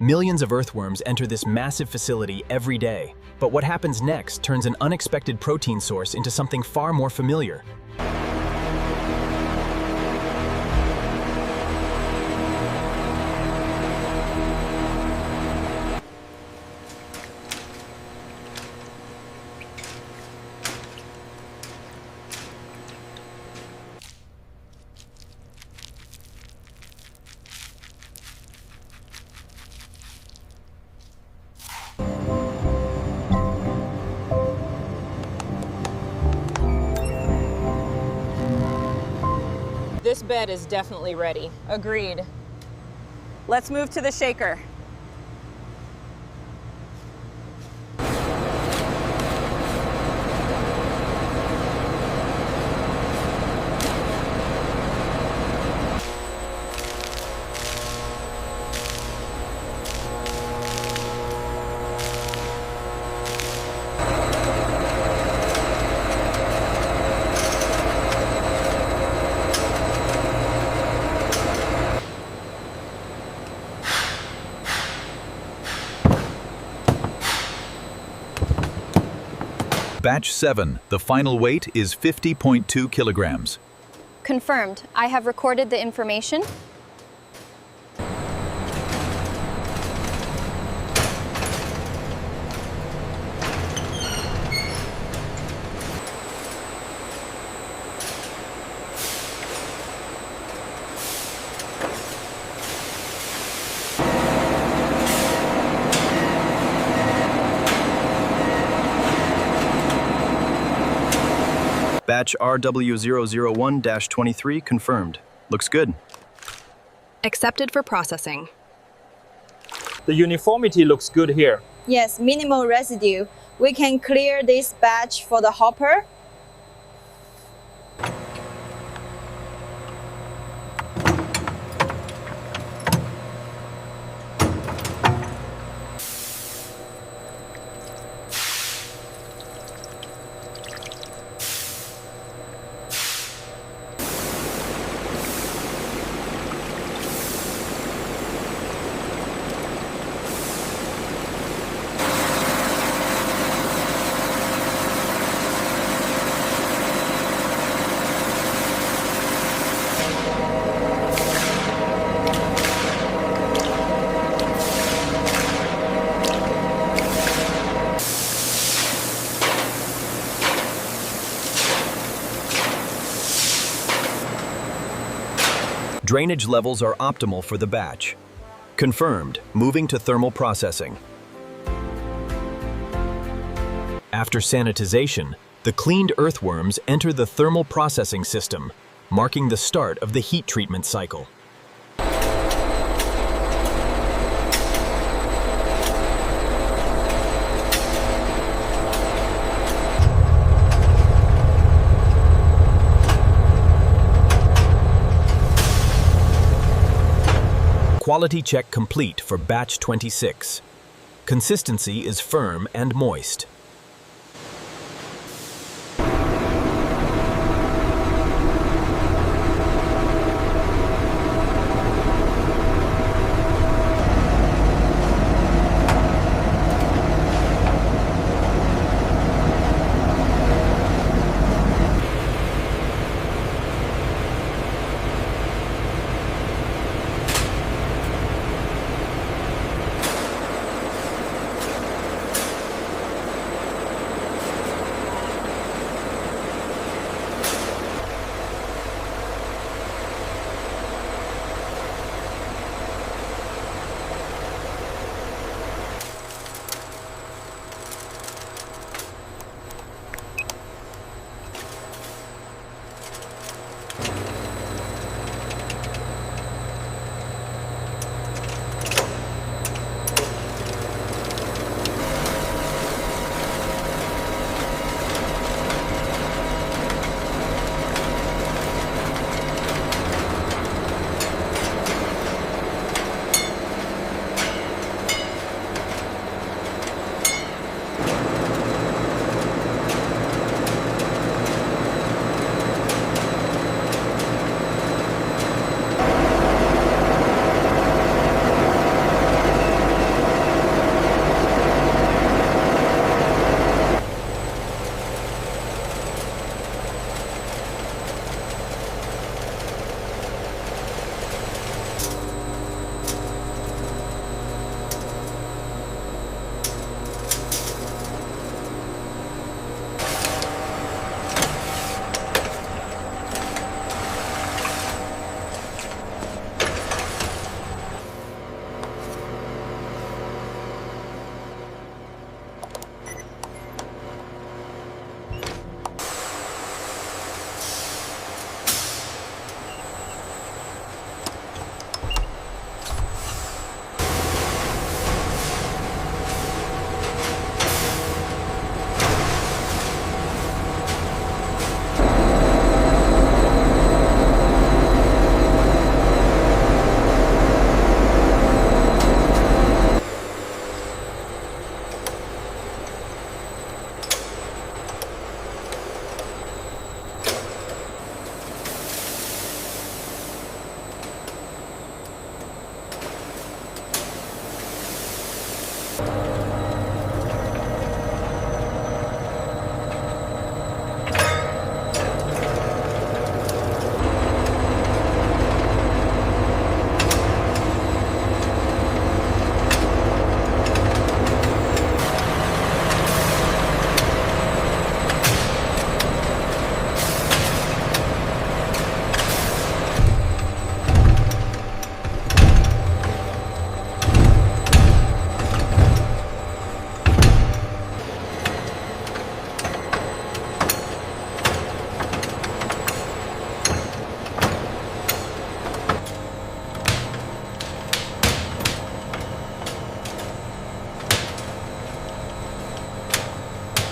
Millions of earthworms enter this massive facility every day, but what happens next turns an unexpected protein source into something far more familiar. This bed is definitely ready. Agreed. Let's move to the shaker. Batch 7, the final weight is 50.2 kilograms. Confirmed. I have recorded the information. Batch RW001-23 confirmed. Looks good. Accepted for processing. The uniformity looks good here. Yes, minimal residue. We can clear this batch for the hopper. Drainage levels are optimal for the batch. Confirmed, moving to thermal processing. After sanitization, the cleaned earthworms enter the thermal processing system, marking the start of the heat treatment cycle. Quality check complete for batch 26. Consistency is firm and moist.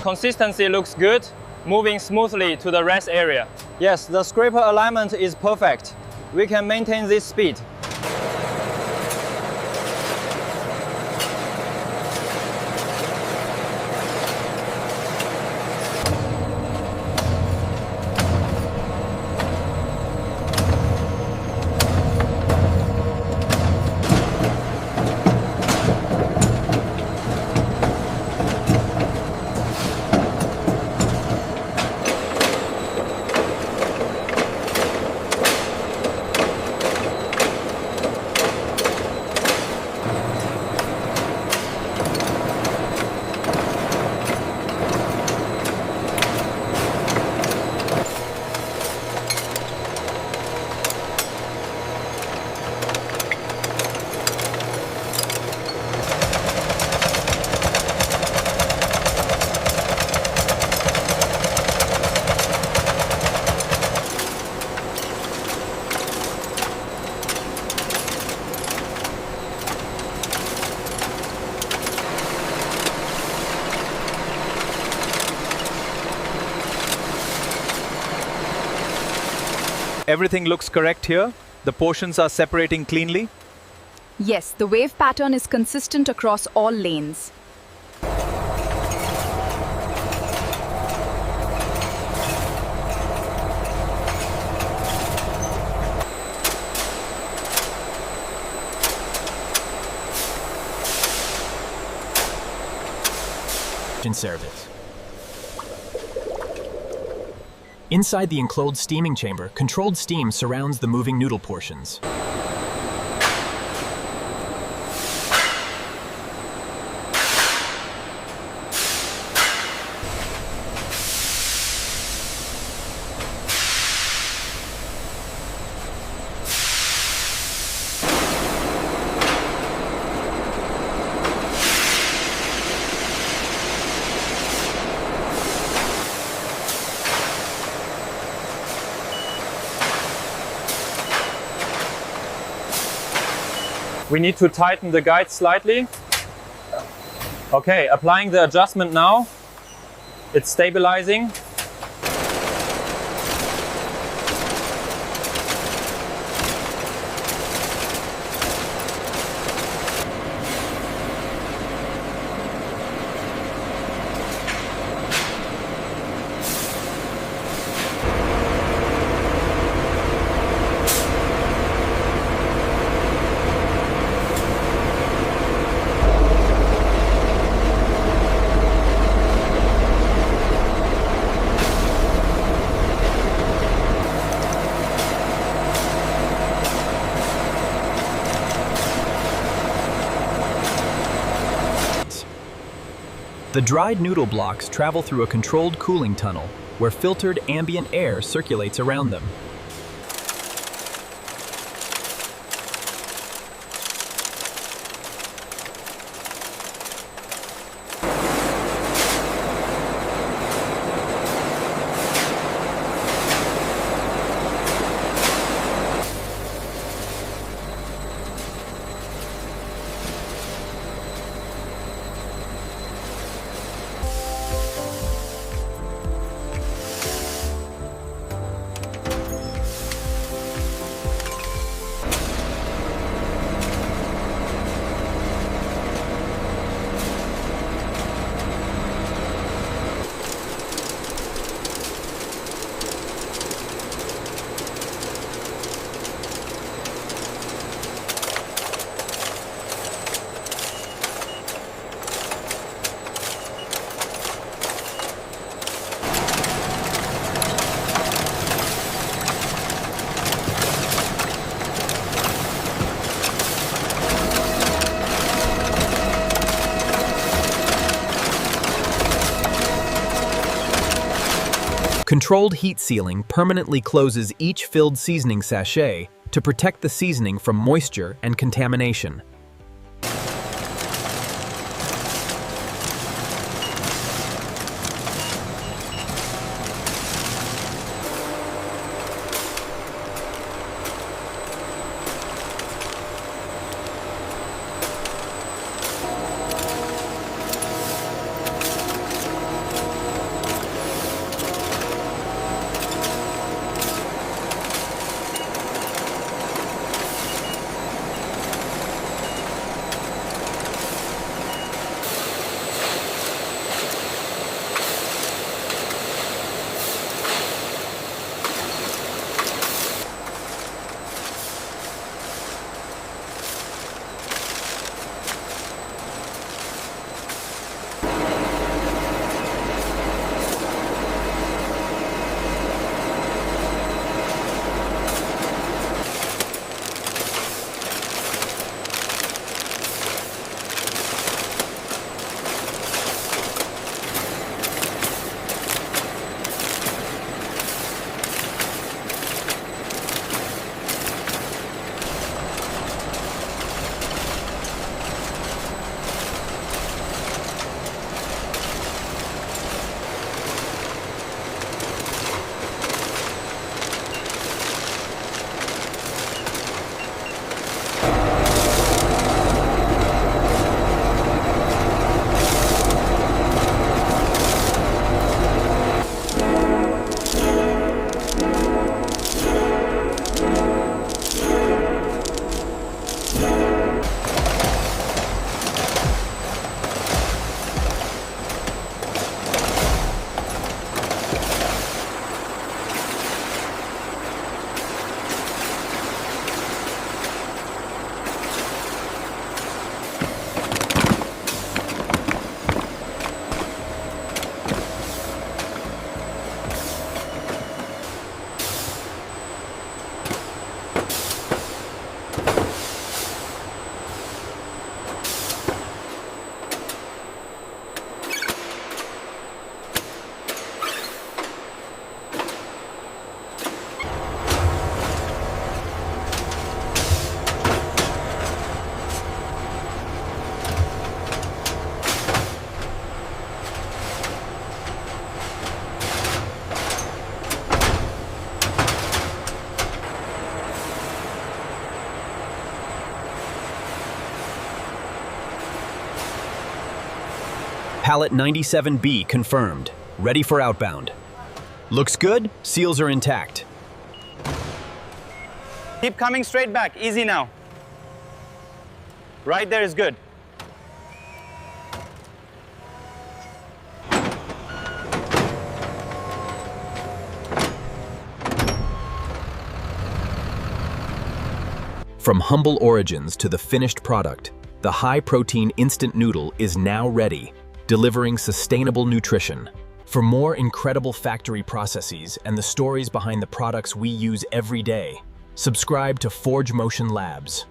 Consistency looks good, moving smoothly to the rest area. Yes, the scraper alignment is perfect. We can maintain this speed. Everything looks correct here. The portions are separating cleanly. Yes, the wave pattern is consistent across all lanes. Service. Inside the enclosed steaming chamber, controlled steam surrounds the moving noodle portions. We need to tighten the guide slightly. Okay, applying the adjustment now. It's stabilizing. The dried noodle blocks travel through a controlled cooling tunnel where filtered ambient air circulates around them. Controlled heat sealing permanently closes each filled seasoning sachet to protect the seasoning from moisture and contamination. Pallet 97B confirmed. Ready for outbound. Looks good, seals are intact. Keep coming straight back, easy now. Right there is good. From humble origins to the finished product, the high-protein instant noodle is now ready, delivering sustainable nutrition. For more incredible factory processes and the stories behind the products we use every day, subscribe to Forge Motion Labs.